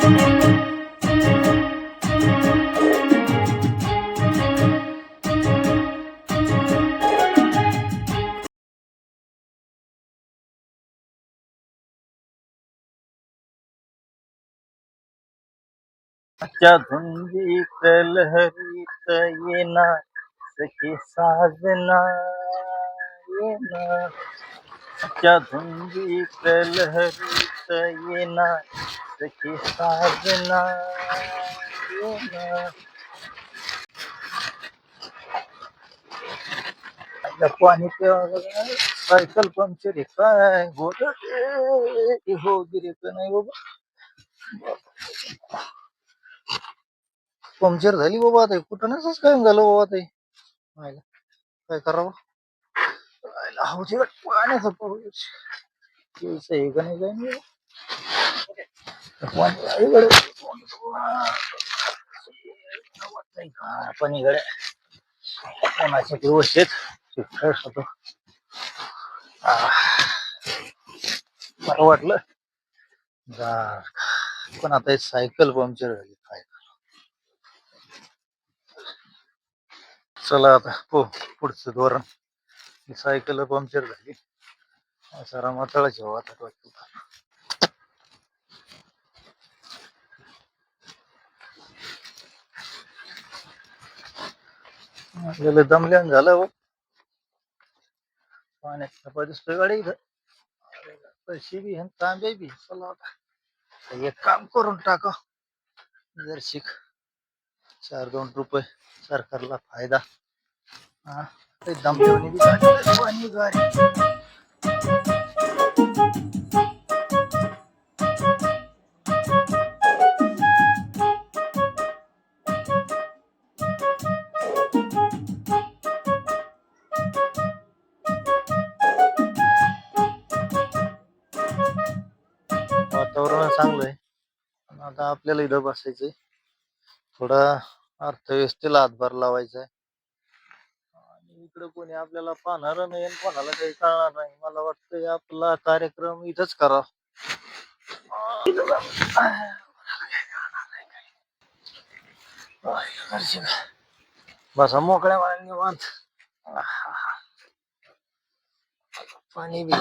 च्या धुंदीत लहरीत येना सखी साजना येना च्या धुंदीत लहरीत येना सखी साजना येना पाणी सायकल पंक्चर आहे काय होत हो गिरे का नाही बाबा पंक्चर झाली बाबा आता कुठं नसच काय झालं बाबा ते काय करावं हौशी पाण्याचा पाऊस आहे का नाही काय पाणी गड्या कोणाच्या व्यवस्थित होतो मला वाटलं पण आता सायकल पंक्चर झाली काय चला आता हो पुढचं धोरण सायकल पंक्चर झाली सरा माताळा जेव्हा वाटतं आपल्याला दमल्यान झालं पाण्यात दिसतोय गाडी इथं पैसे बी तांबे बी चला आता एक काम करून टाका जर शिक 4-2 रुपये सरकारला फायदा हा दमल्याने बी पाणी गाडी वातावरण चांगलंय आता आपल्याला इथं बसायचंय थोडा अर्थव्यवस्थेला हातभार लावायचा आहे आणि इकडं कोणी आपल्याला पाहणार नाही आणि कोणाला काही कळणार नाही मला वाटतंय आपला कार्यक्रम इथंच करा बसा मोकळ्या मारायला निवांत पाणी बी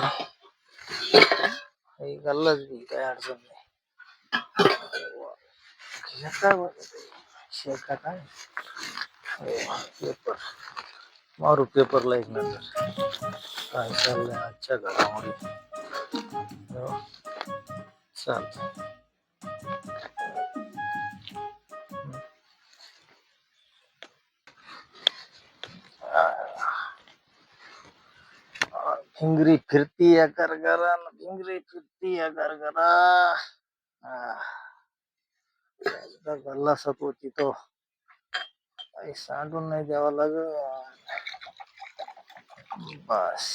गल्लाच बी काय अडचण नाही शेका काय पेपर मारू पेपरला एक नंतर काय चाललंय आजच्या घडामोडी चालत भिंगरी फिरती या गरगरा भिंगरी फिरती या गरगरा गल्ला सपोती तो काही सांडून नाही द्यावा लागल बस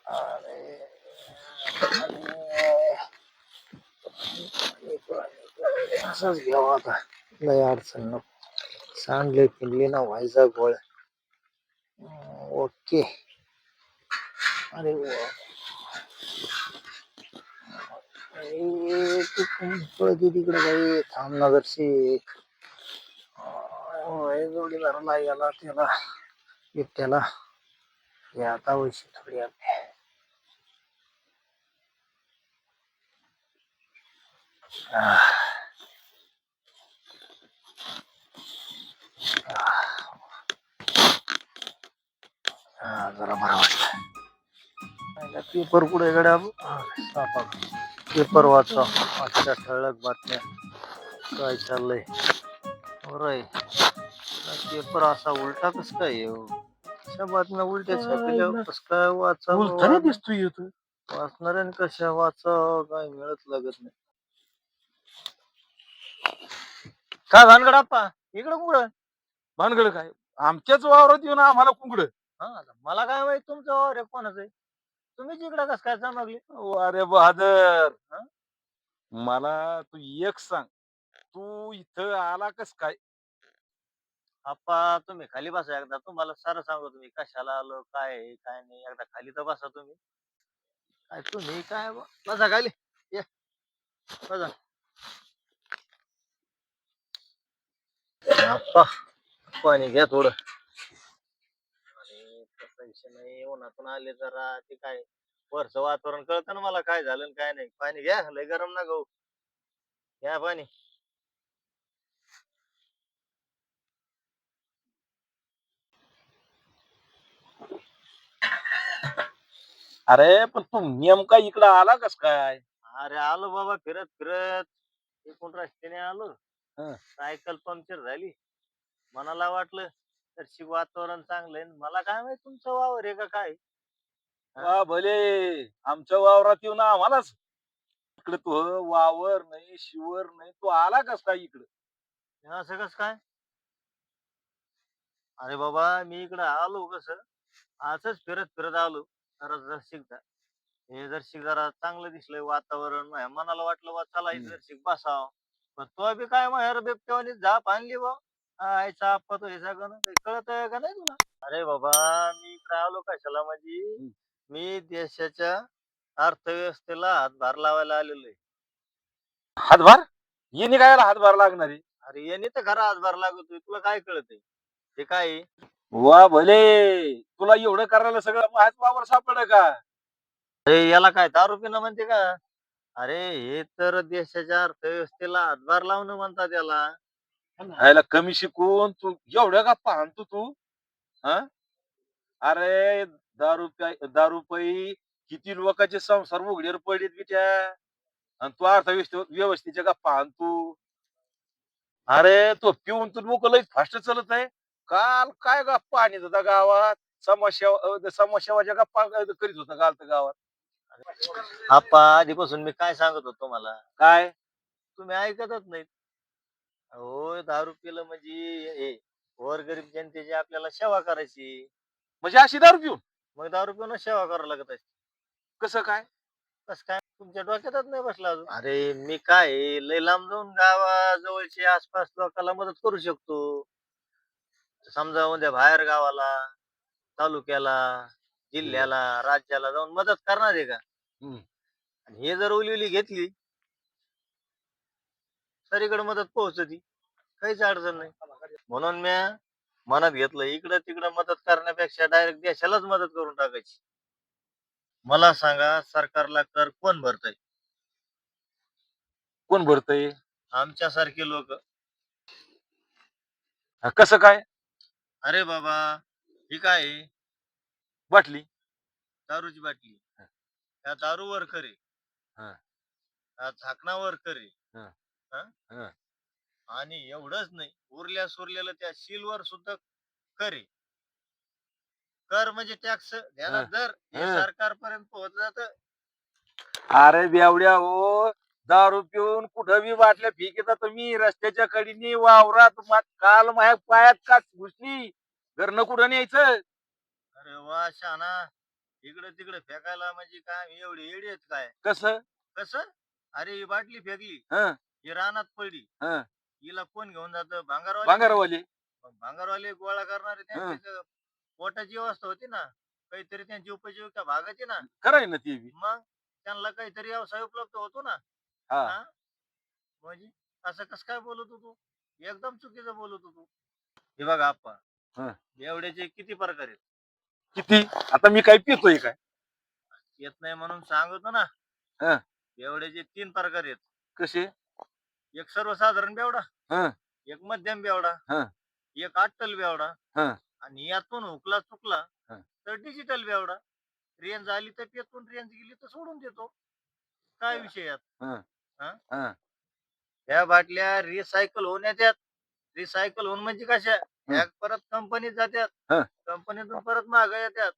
अरे असंच घ्यावा आता लय अडचण नको सांडले फिरले ना व्हायचा गोळ ओके अरे तिकडे काही थांबनगरची जोडीदाराला याला त्याला एकट्याला आता वैशी थोडी आपली जरा बरं वाटलं पेपर कुठे गड्या पेपर वाचा आजच्या ठळक बातम्या काय चाललंय बरं पेपर असा उलटा कस काय अशा बातम्या उलट्या छापल्या कस काय वाचा दिसतोय वाचणाऱ्याने कशा वाचा काय मिळत लागत नाही काय भानगड आप्पा इकडं कुठं भानगड काय आमच्याच वावरात येऊन आम्हाला कुंकड मला काय माहित तुमचं वावर आहे कोणाचं आहे तुम्हीच इकडं कस काय जमागली अरे बहादर मला तू एक सांग तू इथं आला कस काय आप्पा तुम्ही खाली बसा एकदा तुम्हाला सारं सांगू तुम्ही कशाला आलो काय आहे काय नाही एकदा खाली तर बसा तुम्ही काय तुम्ही काय बसा खाली बघा आप्पा, पाणी घ्या थोडं. आणि तसा विषय नाही, उन्हातून आले जरा ते काय वरचं वातावरण कळतं ना मला काय झालं आणि काय नाही. पाणी घ्या, लय गरम ना गहू. घ्या पाणी. अरे पण तू नेमका इकडं आला कस काय? अरे आलो बाबा फिरत फिरत एकूण रस्त्याने आलो. हं. सायकल पंक्चर झाली. मनाला वाटलं तर वातावरण चांगलंय. मला काय माहित तुमचं वावर आहे का काय? वा भले, आमच्या वावरात येऊन आम्हालाच इकडे तो वावर नाही शिवर नाही, तू आला कस काय इकडं? असं कस काय? अरे बाबा मी इकडे आलो कसं असंच फिरत फिरत आलो. जरा जरशिक हे जरशिक जरा चांगलं दिसलंय वातावरण. माझ्या मनाला वाटलं बा चला इथे जरशिक बसाव. पण तो बी काय माहेर बिबट्यावानी झाप आणली बा. आईचा आप्पा तो हे सगळं कळत का नाही तुला? अरे बाबा मी इकडे आलो कशाला म्हणजे मी देशाच्या अर्थव्यवस्थेला हातभार लावायला आलेलो आहे. हातभार? ये निघायला हातभार लागणार आहे. अरे याने तर खरा हातभार लागतोय. तुला काय कळतंय? ते काय आहे? वा भले, तुला एवढं करायला सगळं माझ्याच वावर सापड का? अरे याला काय दारू पिणं म्हणते का? अरे हे तर देशाच्या अर्थव्यवस्थेला हातभार लावणं म्हणतात याला. ह्याला कमी शिकून तू एवढ्या गप्पा आणतो तू? हा? अरे दारू पायी किती लोकांचे संसार उघडीवर पडलेत बिट्या, आणि तू व्यवस्थेच्या गप्पा आणतो. अरे तो पिऊन तू लोक लई फास्ट चालत आहे. काल काय गप्पा आणत होता गावात, समस्याच्या गप्पा करीत होता काल तर गावात. आप्पा आधीपासून मी काय सांगत होतो मला, काय? तुम्ही ऐकतच नाहीत. अहो दारू पिलं म्हणजे हे गोरगरीब जनतेची आपल्याला सेवा करायची. म्हणजे अशी दारू पिऊन? मग दारू पिऊन सेवा करावं लागत असते. कसं काय? कसं काय तुमच्या डोक्यातच नाही बसला अजून? अरे मी काय आहे, लय लांब जाऊन गावाजवळच्या आसपास लोकांना मदत करू शकतो. समजा उद्या बाहेर गावाला, तालुक्याला, जिल्ह्याला, राज्याला जाऊन मदत करणार आहे का? हम्म. आणि हे जर उलिवली घेतली सरीकडे मदत पोहोचती, काहीच अडचण नाही. म्हणून मी मनात घेतलं इकडं तिकडं मदत करण्यापेक्षा डायरेक्ट देशालाच मदत करून टाकायची. मला सांगा सरकारला कर कोण भरतय? कोण भरतय? आमच्यासारखे लोक. कसं काय? अरे बाबा ही काय आहे? बाटली. दारूची बाटली. त्या दारूवर करे, हा. त्या झाकणावर करे. हा. हा? हा. आणि एवढंच नाही, उरल्या सुरलेलं त्या सीलवर सुद्धा करे. कर म्हणजे टॅक्स ध्यानात धर. हे हा. सरकारपर्यंत पोहोचत जात. अरे बेवड्या हो, दारू पिऊन कुठं बी बाटल्या फेकीता तुम्ही रस्त्याच्या कडेनी वावरात. काल माझ्या पायात का घुसली, घरनं कुठं न्यायचं? अरे वा शाना, इकडे तिकडे फेकायला म्हणजे काय एवढी येडी आहेत काय? कसं? कसं? अरे ही बाटली फेकली, हं. ही रानात पडली, हं. हिला कोण घेऊन जात? भांगारवाले. भांगारवाली. मग भांगारवाले गोळा करणारे त्यांची पोटाची व्यवस्था होती ना, काहीतरी त्यांची उपजीविका भागाची ना. खरं आहे ना ती बी. मग त्यांना काहीतरी व्यवसाय उपलब्ध होतो ना. हा. हा? म्हणजे असं कसं काय बोलत तू? एकदम चुकीचं बोलत तू. हे बघा आप्पा, हं. बेवड्याचे किती प्रकार आहेत. किती? आता मी काय पितोय काय? येत नाही म्हणून सांगतो ना. हं. बेवड्याचे 3 प्रकार आहेत. कसे? एक सर्वसाधारण बेवडा, हं. एक मध्यम बेवडा, हं. एक अट्टल बेवडा, हं. आणि यातून हुकला चुकला हं. तर डिजिटल बेवडा. रेंज आली तर पेतून, रेंज गेली तर सोडून देतो. काय विषय यात? हं. हा? हं. ह्या बाटल्या रिसायकल होण्यात यात. रिसायकल होऊन म्हणजे कशा? ह्या परत कंपनीत जात्यात. हं. कंपनीतून परत माग येतात.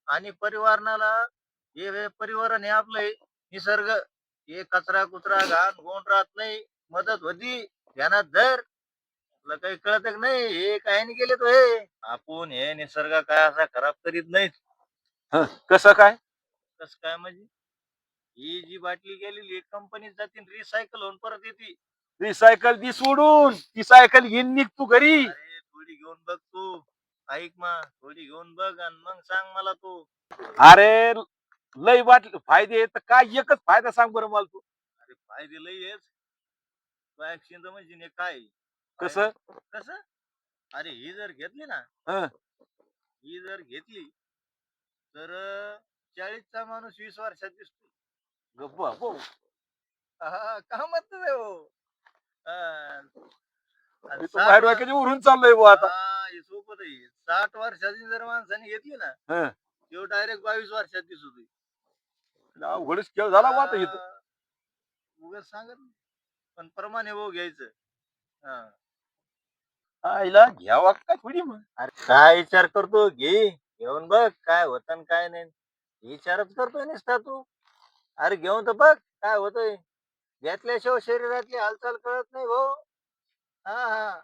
आणि परिवारणाला हे परिवहन हे आपलं हे निसर्ग, हे कचरा कुचरा घाण गोण राहत नाही. मदत होती. ध्यानात धर. तुला काही कळत नाही हे काय नाही केले तो हे. आपण हे निसर्ग काय असा खराब करीत नाहीत. हं. कसं काय? कसं काय म्हणजे? ही जी बाटली गेलेली कंपनीत जाते रिसायकल होऊन परत येते. रिसायकल दी सोडून ती सायकल घेऊन निघ तू घरी. अरे थोडी घेऊन बघ तू. ऐक मा, थोडी घेऊन बघ आणि मग सांग मला तू. अरे लय बाटली फायदे आहेत, तर काय एकच फायदा सांग बरं मला तू. अरे फायदे लय आहेच. वॅक्सिन म्हणजे ने काय कसं कसं अरे ही जर घेतली ना हं. ही जर घेतली तर 40चा माणूस 20 वर्षात दिसतो. गप्पा हो. का म्हणतो रे हो अं, आणि मी तो 60 बाहेर वाक्याच्या उरून चाललोय बुवा आता हे सोपं नाही 60 वर्षाची जर माणसाने घेतली ना हं. तो डायरेक्ट 22 वर्षात दिसतोय. अवघडच खेळ झाला बुवा आता इथं उगाच सांगत नाही. पण प्रमाणे भाऊ घ्यायचं. हा. आईला घ्यावा काय थोडी मग अरे काय विचार करतो घे घेऊन बघ काय होत काय नाही विचारच करतोय नुसता तू. अरे घेऊन तर बघ काय होतंय घेतल्याशिवाय शरीरातली हालचाल कळत नाही भाऊ. हा हा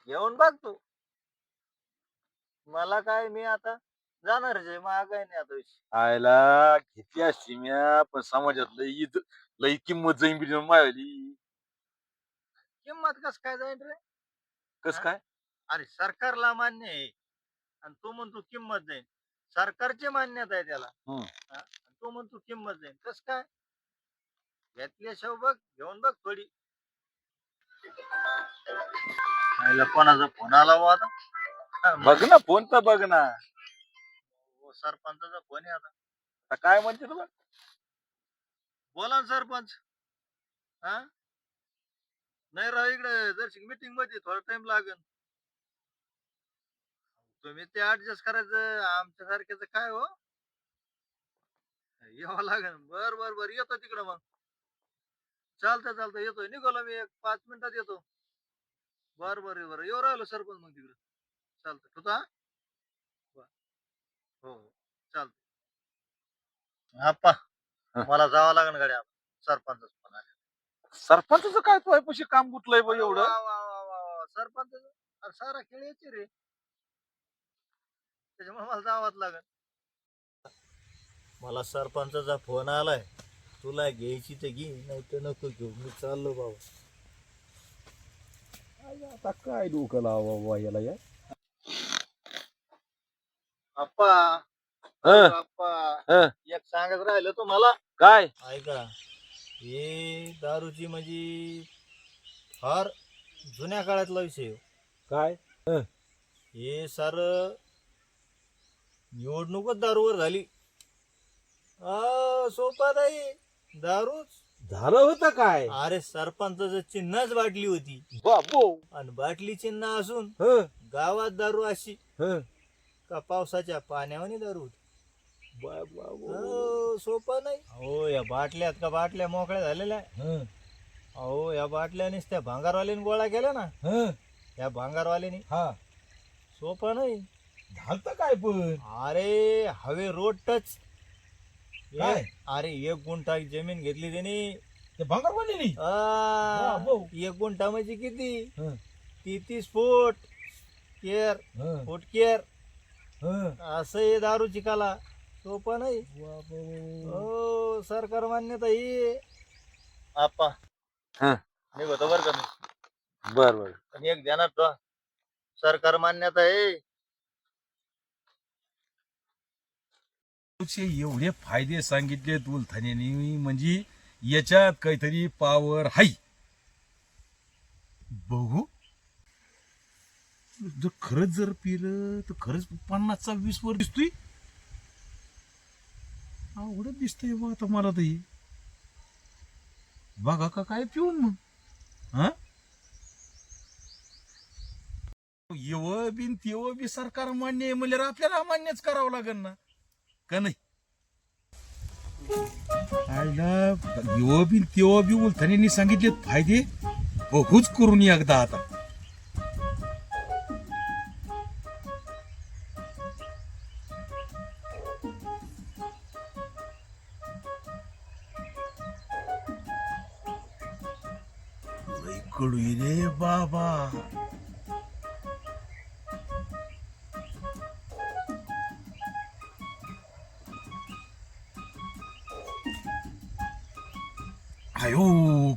घेऊन बघ तू. मला काय मी आता जाणारच आहे मग काय नाही आता विषय. आईला घेतली असती म्या पण समाजात लई किंमत जाईन बिन मायाली किंमत कस काय जाईल रे. कस हा? काय अरे सरकारला मान्य आहे आणि तू म्हणतो किंमत जाईल. सरकारची मान्यता आहे त्याला. हं. हा? आणि तू म्हणतो किंमत जाईल कस काय घेतल्याशिवाय बघ घेऊन बघ थोडी. आईला कोणाचा फोन आला बुवा आता. हा, बघ ना फोन तर बघ ना सरपंचाचा फोन आहे आता. आता काय म्हणते तुला बोला ना सरपंच. हा नाही राव इकडे जर मीटिंग मध्ये थोडा टाइम लागेल. तुम्ही ते ऍडजस्ट करायचं आमच्या सारख्याच काय हो यावं लागेल. बर बर बर येतो तिकडं मग. चालतंय येतोय निघालो मी एक 5 मिनिटात येतो. बर बर बर येऊ राहिलो सरपंच मग तिकडं. चालतंय ठेवतो हा. बर. हो हो चालतंय आप्पा हं. मला जावं लागेल गाड्या सरपंच फोन आला. सरपंचाचं काय तो पैसे काम गुतलंय बा एवढं सरपंच सारा खेळ यायचे रे त्याच्यामुळे मला जावंच लागेल. मला सरपंचाचा फोन आलाय तुला घ्यायची तर घे नाही तर नको घेऊ मी चाललो बाबा. आता काय डोकं लावा याला या अप्पा हं. अप्पा हं. एक सांगत राहिलं तुम्हाला. काय ऐका हे दारूची म्हणजे फार जुन्या काळातला विषय आहे. काय हे सार निवडणूकच दारूवर झाली. सोपा नाही दारूच झालं होतं काय अरे सरपंचाचं चिन्हच बाटली होती बाबो आणि बाटली चिन्ह असून हं. गावात दारू अशी हं. का पावसाच्या पाण्यावानी दारू होती. बाबो. सोपं नाही हो या बाटल्यात का बाटल्या मोकळ्या झालेल्या हं. अहो या बाटल्यानेच त्या भांगारवाल्याने गोळा केला ना. हं. या भांगारवाल्याने हा सोपं नाही. झालं काय पण अरे हवे रोड टच. काय? अरे 1 गुंठा जमीन घेतली त्याने. ते भांगरवाल्यानी बाबो. 1 गुंठा म्हणजे किती हं. 33 फूट केअर हं. फूट केअर हं. असं हे दारूची काला सोपं नाही. बाबो. हो सरकार मान्यता ही आप्पा हं. निघतो बरं का मी. बर बर पण एक ध्यानात ठेवा सरकार मान्यता आहे. एवढे फायदे सांगितले उलथाण्यानी म्हणजे याच्यात काहीतरी पावर हाय बघू जर खरंच जर पिलं तर खरंच 50चा 20 वर दिसतोय. आवडत दिसतंय बा आता मला तर हे बघा का काय पिऊन मग हा येव बिन तेव बी सरकार मान्य आहे म्हणजे आपल्याला मान्यच करावं लागेल ना का नाही आयला येव बी तेव बी उलथाण्यानी सांगितले फायदे बघूच करून एकदा आता कडू रे बाबा आयो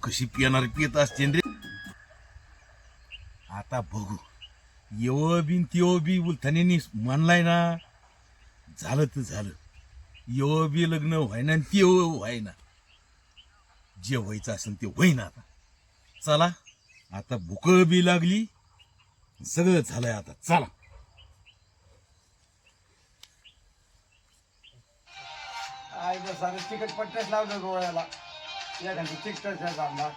कशी पिणार पित असते रे आता बघू येव बिन तेव बी उलथाण्यानी म्हणलाय ना झालं तर झालं येव बी लग्न व्हायना तेव व्हायना जे व्हायचं असेल ते होईन आता. चला आता भूकळ बी लागली, सगळं झालंय आता. चला आईला सारं तिकट पट्ट्याच लावलं डोळ्याला, एखादी तिकटाच्या जाणार.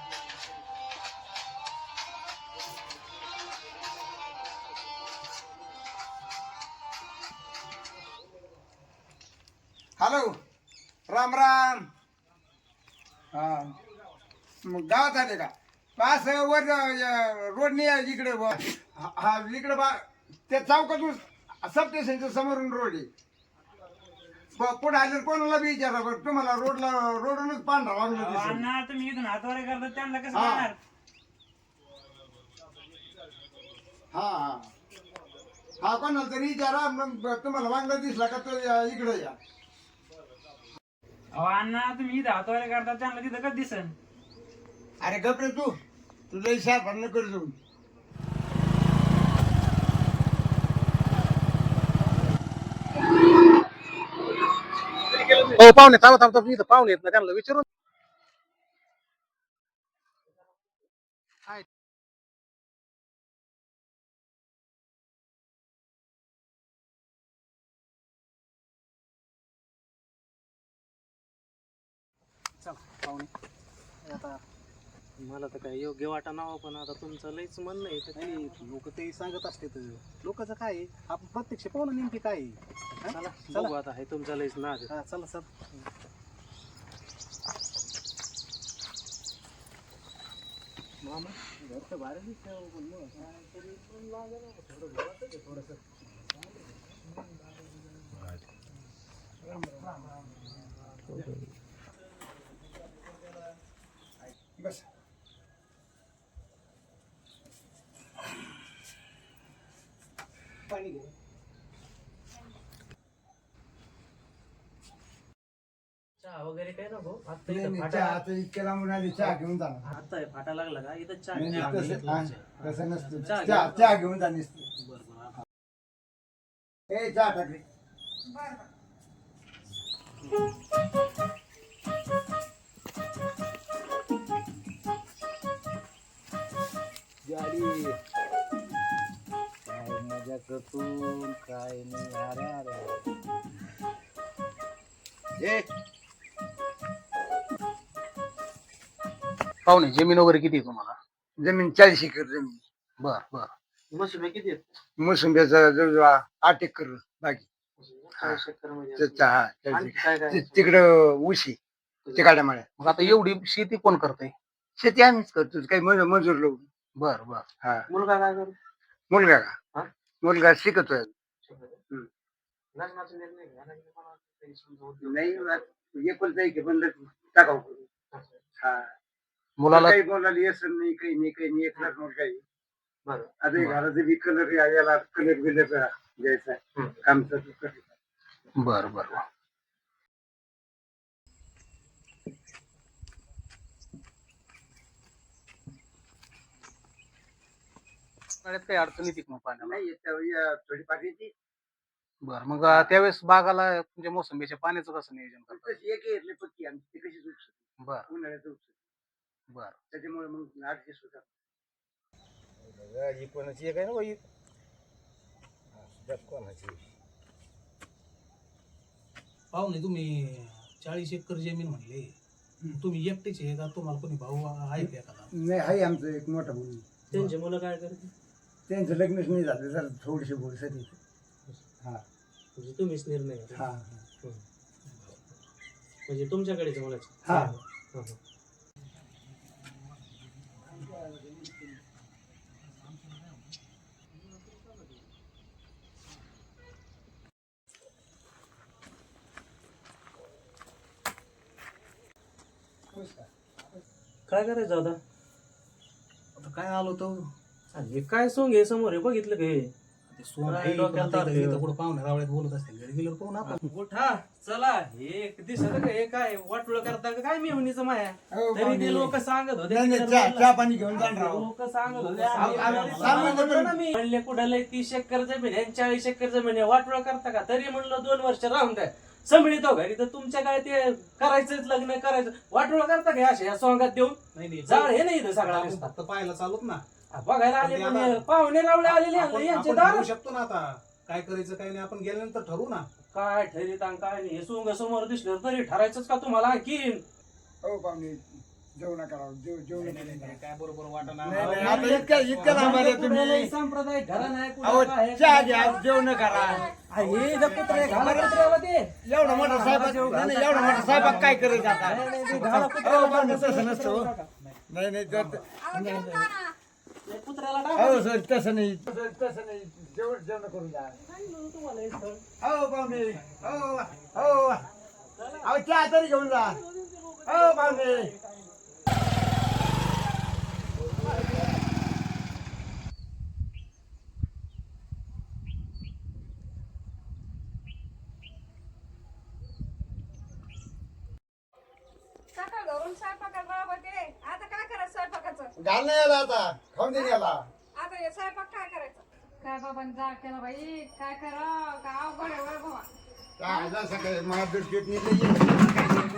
हॅलो, राम राम. हा मग गावात आले का? पास वर रोडनी इकडे हा इकडे त्या चौकातून सब स्टेशनच्या समोरून रोड आहे. पुढे आले कोणाला बी विचारा बरं, तुम्हाला रोडूनच पांढरा वागलं दिसेल. अण्णा तुम्ही इथून हातवारे करता त्यांना कसं हा. मारणार? हा हा हा कोणाला तरी विचारा, मग तुम्हाला वांगला दिसला का तो इकडे या. अहो अण्णा तुम्ही इथं हातवारे करता त्यांना तिथं कसं दिसन? अरे गपरे तू लई शाप न कर जाऊन. हो पाहुणे, थांबा इथं पाहुणे येत ना, त्यांना विचारून. आता मला तर काय योग्य वाटा नाव, पण आता तुमचं लईच म्हणणं आहे तर लोक ते सांगत असते. लोकांचं काय आहे, आपण प्रत्यक्ष पाहून नेमकी काय आहे. चला बघू आता, हे तुमचं लईच नाद आहे. चला सर. मामा घरचं भारी दिसतं, पण मग तरी पण लागेल थोडंसं. बस पाणी घे. चहा वगैरे काय नको आता. नाही, इथं नाही, फाटा चहा आता इतक्या लांबून आली, चहा घेऊन जाणार. आता फाटा लागला का इथं चहा नाही, नाही, आम्ही तसं घेतला हा, आहे. तसं नसतं. चहा चहा घेऊन जा नुसतं. बरं. ए चहा टाकली. गाडी काय मजा करतो काय नाही. अरे पाहुणे जमीन वगैरे किती आहे तुम्हाला? जमीन 40 एकर जमीन. बर. मशिबे किती आहेत? मोसंब्याचा जवळजवळ 8 एकर बाकी. काय शक्कर म्हणजे हा, आणि काय काय तिकडं उशी तिकडल्या माळ्या. मग आता एवढी शेती कोण करतंय? शेती आम्हीच करतो, काही मजूर लोक. बर. हा मुलगा काय करतो? मुलगा हा? का? मुलगा शिकतोय. लग्नाचा निर्णय घ्यायला गेलं मला काही समजवत नाही एकुलता एक पण टाकाव करू. हा मुलाला काही बोलायला येसन नाही, काही नाही एकलाच मग काही. बरं. आता घराचा बी कलर याला कलर बिलर द्यायचा आहे. काम चालू करायचं. बर. काही अडचण येते का मग पाण्याला? नाही थोडीफार येते. बर. मग त्यावेळेस बागाला तुमच्या मोसंबीच्या पाण्याचं कसं नियोजन करतात? तशी एक येतली पत्ती आमची, ती कशी उपसत बर. उन्हाळ्यात उपसत. बर. त्याच्यामुळे मग ऍडजस्ट होतात. गाडी कोणाची एक आहे ना बाई, कोणाची. पाहुणे तुम्ही 40 एकर जमीन म्हणले, तुम्ही एकटेच आहे का? तुम्हाला कोणी भाऊ आहे का एखादा? नाही आहे आमचं एक मोठा मुलगा. त्यांची मुलं काय करते? त्यांचं लग्नच नाही झालं, जर थोडीशी बोलसाठी. हा म्हणजे तुम्हीच निर्णय घेता? हा म्हणजे तुमच्याकडेच मुलाची? हा. काय करायचं आता? आता काय आलो तो हे काय सोंग आहे समोर, हे बघितलं का हे? ते सोन काय आहे, डोक्याला पण आता ताप इथं आहे. कुठं पाहुणे रावळ्यात बोलत असते, घरी गेल्यावर पाहून आपण. उठा चला, हे दिसत का हे काय वाटोळ करता का काय मेहुणीचं माया? हो, तरी पाहुणे. ते लोक सांगत होते नाही, नाही, चहा पाणी घेऊन जाणार आहोत. लोक सांगत होते सांगतो ना म्हणले कुठं लय 30 एकर जमीन आहे 40 एकर जमीन आहे, वाटोळ करता का? तरी म्हणलं 2 वर्ष राहून द्या. संभळीतो घरी तर तुमच्या काय ते करायचंच लग्न करायचं वाटोळ करता का अशा या सोंगात देऊन नाही जाळ हे नाही इथं सगळा आपण नुसता. फक्त पाहायला चालूत ना बघायला आले पण पण ते हे पाहुणे रावळे आलेले आपण यांचे आपण दार ठरवू शकतो ना आता काय करायचं काय नाही आपण गेल्यानंतर ठरवू ना. काय ठरीत आणि काय नाही हे सोंग समोर दिसलं तरी ठरायचंच का तुम्हाला आणखीन हो पाहुणे जेवण करा जेवण काय बरोबर वाटणार नाही, आता इतकं लांब आले तुम्ही सांप्रदायिक घराणं आहे, अहो कुणाला काय आहे, चहा घ्या जेवण करा हे इथं कुत्रे घाला कुत्र्याला ते. एवढा मोठा स्वयंपाक एवढा मोठा स्वयंपाक काय करायचं आता घाला अहो, कुत्र्याला पाहुणे टाका. तसं नसतं हो. नाही नाही ते कुत्र्याला टाका. हो सर तसं नाही तसं नाही जेवण करून जा तुम्हाला हे स्थळ. हो पाहुणे हो हो अहो चहा तरी घेऊन जा हो पाहुणे सकाळ घरून स्वयंपाकाला बरोबर ते आता काय करायचं स्वयंपाकाचं घाल नाही याला आता खाऊन दे याला आता हे स्वयंपाक काय करायचं काय बाबा जा केला बाई काय करा का अवघड आहे बरं बाबा काय जा सकाळी मला बिस्किट नाही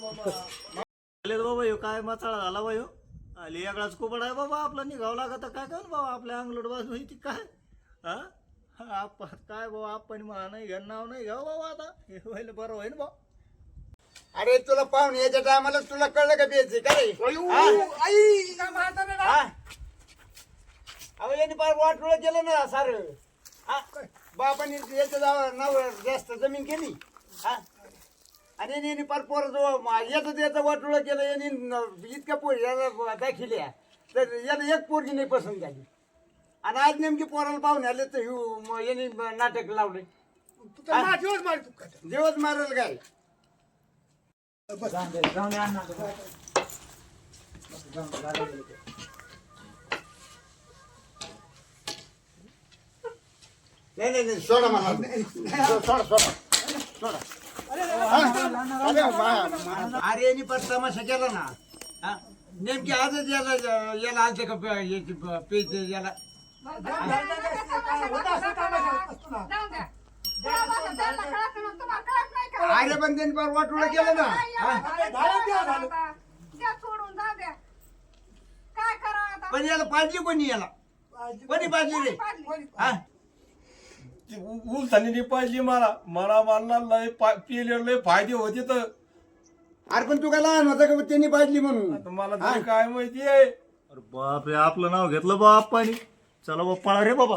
आले बाबा ह्यो काय मचाळा झाला बा ह्यो आली यागळाच कोबड आहे बाबा आपला निघावं लागत काय कर बाबा आपल्या अंगलट बाजू ती काय हा आपण काय बाबा आपण मला नाही घ्या नाव नाही घ्यावं बाबा आता हे व्हायला बरं होईल बा अरे तुला पाहुणे याच्या टायमाला तुला कळलं का प्यायचे काय अहो यांनी फार वाटोळं केलं ना सारं बापाने याच्या नाव जास्त जमीन केली हा आणि यांनी फार पोर याचं वाटोळं केलं यांनी इतक्या पोरी याला दाखिल्या तर याला एक पोरगी नाही पसंत झाली आणि आज नेमकी पोराला पाहुणे आले तर यांनी नाटक लावले दिवस मारेल काय नाही सोडा मला सोडा अरे यांनी पण तमाशा केला ना हा? नेमकी आजच याला आलते का पेज याला जाऊ द्या त्यांना कळत नाही, तुम्हाला कळत नाही का अरे पण त्यांनी फार वाटोळं केलं ना त्या सोडून जाऊ द्या काय करा आता पण याला पाजली कोणी याला कोणी पाजली रे हा उलथानी पाहिजे मला मानला लय पिले लय फायदे होते तर अरे पण तू काय लहान होता का त्यांनी पाजली म्हणून मला तरी काय माहिती आहे अरे बाप रे आपलं नाव घेतलं बा आप्पानी चला बा पळा रे बाबा